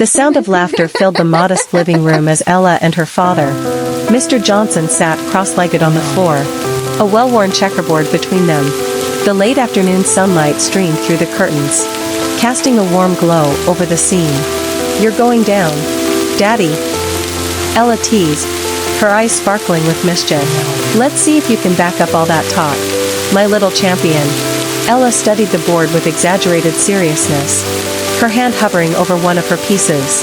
The sound of laughter filled the modest living room as Ella and her father, Mr. Johnson, sat cross-legged on the floor, a well-worn checkerboard between them. The late afternoon sunlight streamed through the curtains, casting a warm glow over the scene. "You're going down, Daddy?" Ella teased, her eyes sparkling with mischief. "Let's see if you can back up all that talk, my little champion." Ella studied the board with exaggerated seriousness, her hand hovering over one of her pieces.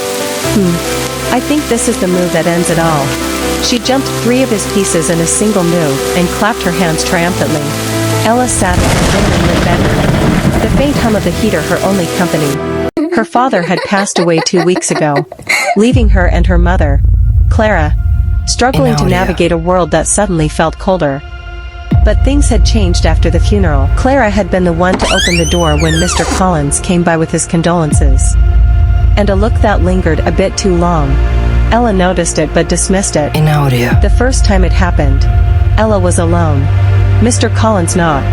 I think this is the move that ends it all." She jumped 3 of his pieces in a single move and clapped her hands triumphantly. Ella sat in her dim and lit bedroom, the faint hum of the heater her only company. Her father had passed away 2 weeks ago, leaving her and her mother, Clara, struggling to navigate a world that suddenly felt colder. But things had changed after the funeral. Clara had been the one to open the door when Mr. Collins came by with his condolences. And a look that lingered a bit too long. Ella noticed it but dismissed it. The first time it happened, Ella was alone. Mr. Collins not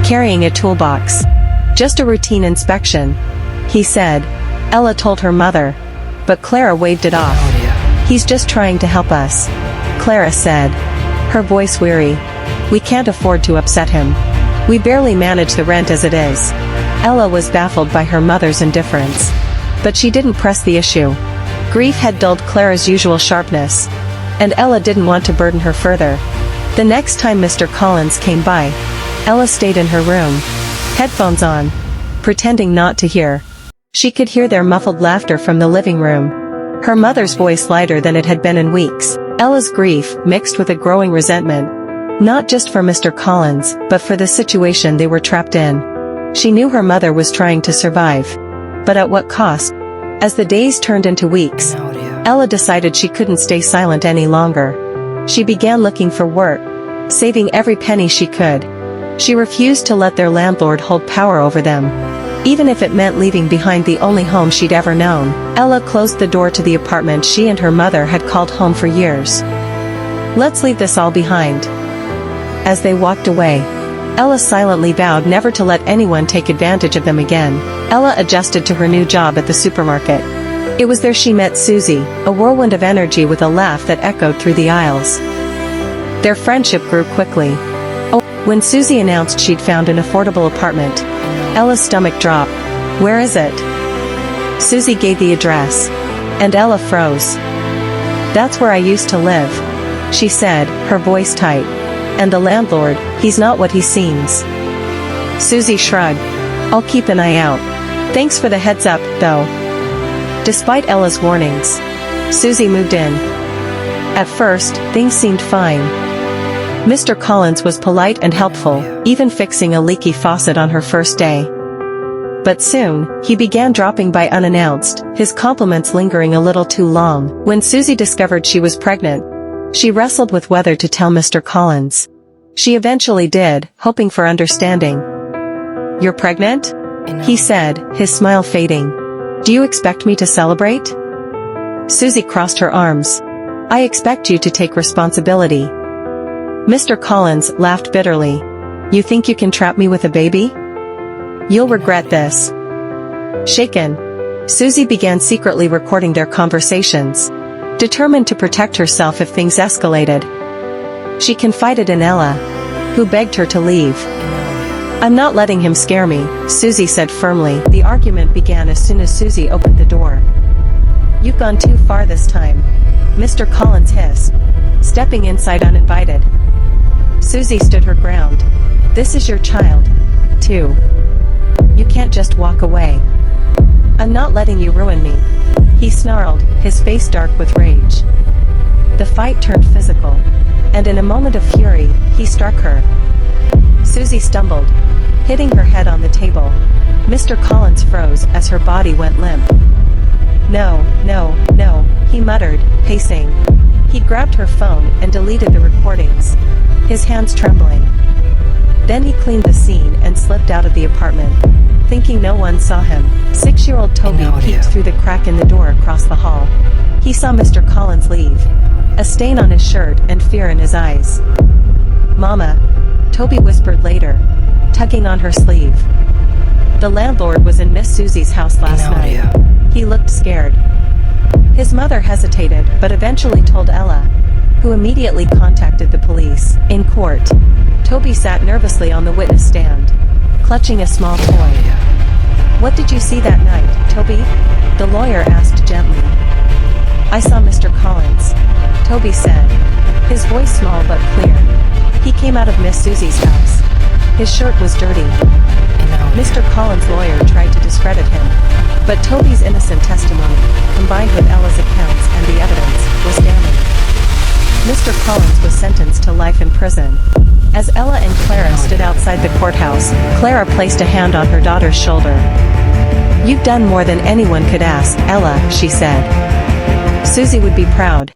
carrying a toolbox. "Just a routine inspection," he said. Ella told her mother. But Clara waved it off. "He's just trying to help us," Clara said, her voice weary. "We can't afford to upset him. We barely manage the rent as it is." Ella was baffled by her mother's indifference. But she didn't press the issue. Grief had dulled Clara's usual sharpness, and Ella didn't want to burden her further. The next time Mr. Collins came by, Ella stayed in her room, headphones on, pretending not to hear. She could hear their muffled laughter from the living room, her mother's voice lighter than it had been in weeks. Ella's grief mixed with a growing resentment, not just for Mr. Collins, but for the situation they were trapped in. She knew her mother was trying to survive. But at what cost? As the days turned into weeks, Ella decided she couldn't stay silent any longer. She began looking for work, saving every penny she could. She refused to let their landlord hold power over them, even if it meant leaving behind the only home she'd ever known. Ella closed the door to the apartment she and her mother had called home for years. "Let's leave this all behind." As they walked away, Ella silently vowed never to let anyone take advantage of them again. Ella adjusted to her new job at the supermarket. It was there she met Susie, a whirlwind of energy with a laugh that echoed through the aisles. Their friendship grew quickly. When Susie announced she'd found an affordable apartment, Ella's stomach dropped. "Where is it?" Susie gave the address, and Ella froze. "That's where I used to live," she said, her voice tight. "And the landlord, he's not what he seems." Susie shrugged. "I'll keep an eye out. Thanks for the heads up, though." Despite Ella's warnings, Susie moved in. At first, things seemed fine. Mr. Collins was polite and helpful, even fixing a leaky faucet on her first day. But soon, he began dropping by unannounced, his compliments lingering a little too long. When Susie discovered she was pregnant, she wrestled with whether to tell Mr. Collins. She eventually did, hoping for understanding. "You're pregnant?" he said, his smile fading. "Do you expect me to celebrate?" Susie crossed her arms. "I expect you to take responsibility." Mr. Collins laughed bitterly. "You think you can trap me with a baby? You'll regret this." Shaken, Susie began secretly recording their conversations, determined to protect herself if things escalated. She confided in Ella, who begged her to leave. "I'm not letting him scare me," Susie said firmly. The argument began as soon as Susie opened the door. "You've gone too far this time," Mr. Collins hissed, stepping inside uninvited. Susie stood her ground. "This is your child, too. You can't just walk away. I'm not letting you ruin me," he snarled, his face dark with rage. The fight turned physical, and in a moment of fury, he struck her. Susie stumbled, hitting her head on the table. Mr. Collins froze as her body went limp. "No, no, no," he muttered, pacing. He grabbed her phone and deleted the recordings, his hands trembling. Then he cleaned the scene and slipped out of the apartment, thinking no one saw him. 6-year-old Toby peeked through the crack in the door across the hall. He saw Mr. Collins leave, a stain on his shirt and fear in his eyes. "Mama," Toby whispered later, tugging on her sleeve. The landlord was in Miss Susie's house last night. He looked scared. His mother hesitated, but eventually told Ella, who immediately contacted the police. In court, Toby sat nervously on the witness stand, clutching a small toy. "What did you see that night, Toby?" the lawyer asked gently. "I saw Mr. Collins," Toby said, his voice small but clear. "He came out of Miss Susie's house. His shirt was dirty." Mr. Collins' lawyer tried to discredit him, but Toby's innocent testimony, combined with Ella's accounts and the evidence, was damning. Mr. Collins was sentenced to life in prison. As Ella and Clara stood outside the courthouse, Clara placed a hand on her daughter's shoulder. "You've done more than anyone could ask, Ella," she said. "Susie would be proud."